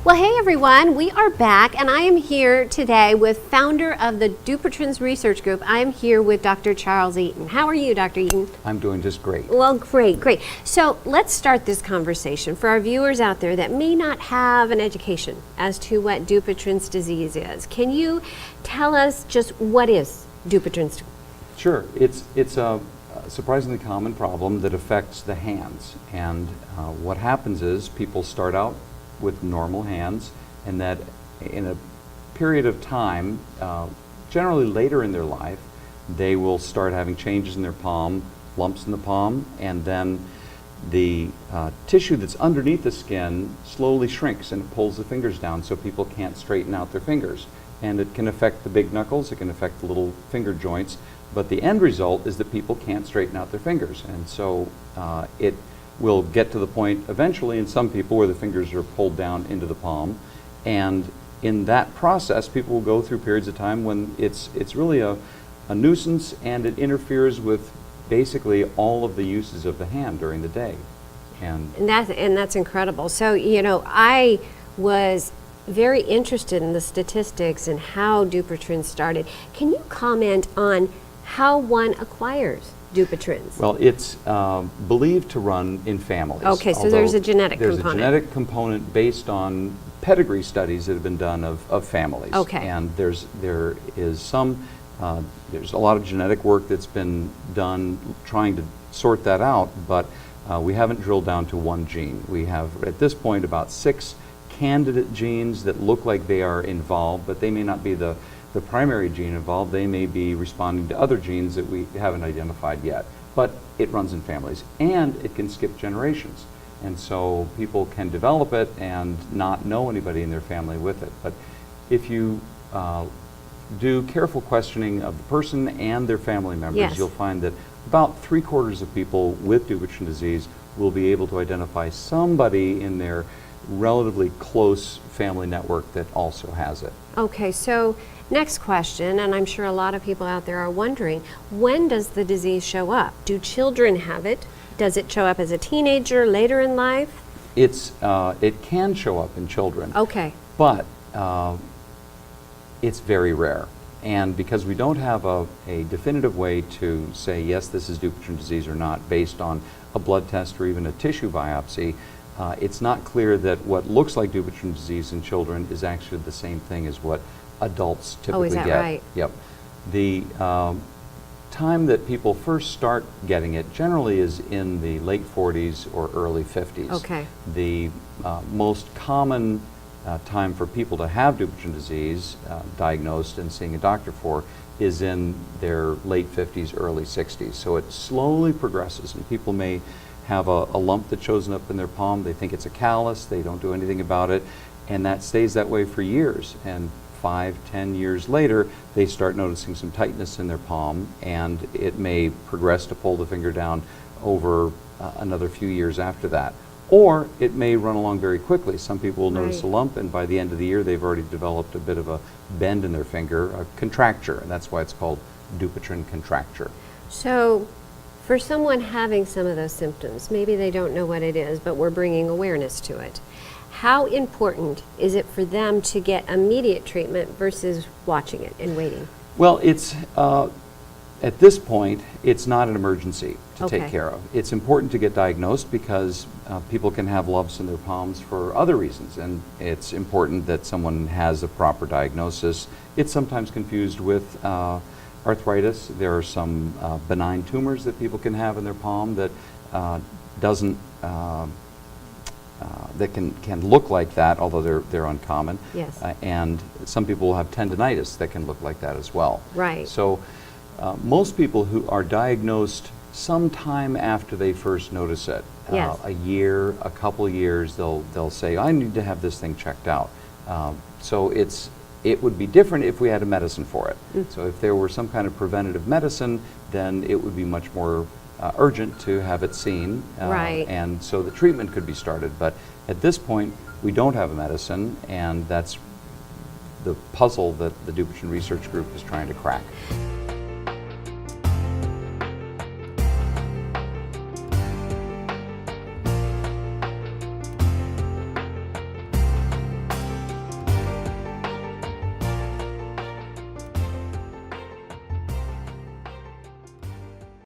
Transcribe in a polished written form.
Well, hey everyone, we are back and I am here today with founder of the Dupuytren's Research Group. I am here with Dr. Charles Eaton. How are you, Dr. Eaton? I'm doing just great. Well, great. So let's start this conversation for our viewers out there that may not have an education as to what Dupuytren's disease is. Can you tell us just what is Dupuytren's? Sure. It's a surprisingly common problem that affects the hands. And what happens is people start out with normal hands, and that in a period of time, generally later in their life, they will start having changes in their palm, lumps in the palm, and then the tissue that's underneath the skin slowly shrinks and it pulls the fingers down so people can't straighten out their fingers. And it can affect the big knuckles, it can affect the little finger joints, but the end result is that people can't straighten out their fingers. And so it will get to the point eventually in some people where the fingers are pulled down into the palm, and in that process people will go through periods of time when it's really a nuisance, and it interferes with basically all of the uses of the hand during the day. And that's incredible. So, you know, I was very interested in the statistics and how Dupuytren started. Can you comment on how one acquires Dupuytren's? Well, it's believed to run in families. Okay, so there's a genetic component. There's a genetic component based on pedigree studies that have been done of families. Okay. And there is some, there's a lot of genetic work that's been done trying to sort that out, but we haven't drilled down to one gene. We have, at this point, about 6 candidate genes that look like they are involved, but they may not be the primary gene involved. They may be responding to other genes that we haven't identified yet. But it runs in families, and it can skip generations. And so people can develop it and not know anybody in their family with it. But if you do careful questioning of the person and their family members, yes, you'll find that about 3/4 of people with Dupuytren disease will be able to identify somebody in their relatively close family network that also has it. Okay, so next question, and I'm sure a lot of people out there are wondering, when does the disease show up? Do children have it? Does it show up as a teenager, later in life? It can show up in children. Okay. But it's very rare. And because we don't have a definitive way to say, yes, this is Dupuytren disease or not, based on a blood test or even a tissue biopsy, it's not clear that what looks like Dupuytren disease in children is actually the same thing as what adults typically get. Oh, is that right? Yep. The time that people first start getting it generally is in the late 40s or early 50s. Okay. The most common time for people to have Dupuytren disease diagnosed and seeing a doctor for is in their late 50s, early 60s. So it slowly progresses, and people may have a lump that shows up in their palm. They think it's a callus, they don't do anything about it, and that stays that way for years. And 5-10 years later, they start noticing some tightness in their palm, and it may progress to pull the finger down over another few years after that. Or it may run along very quickly. Some people will notice a lump, and by the end of the year, they've already developed a bit of a bend in their finger, a contracture, and that's why it's called Dupuytren contracture. So, for someone having some of those symptoms, maybe they don't know what it is, but we're bringing awareness to it. How important is it for them to get immediate treatment versus watching it and waiting? Well, it's at this point, it's not an emergency to take care of. It's important to get diagnosed because people can have lumps in their palms for other reasons, and it's important that someone has a proper diagnosis. It's sometimes confused with arthritis. There are some benign tumors that people can have in their palm that that can look like that, although they're uncommon. Yes. And some people will have tendinitis that can look like that as well. Right. So most people who are diagnosed sometime after they first notice it, yes, a year, a couple years, they'll say, I need to have this thing checked out. So it would be different if we had a medicine for it. So if there were some kind of preventative medicine, then it would be much more urgent to have it seen. Right. And so the treatment could be started. But at this point, we don't have a medicine, and that's the puzzle that the Dupuytren Research Group is trying to crack.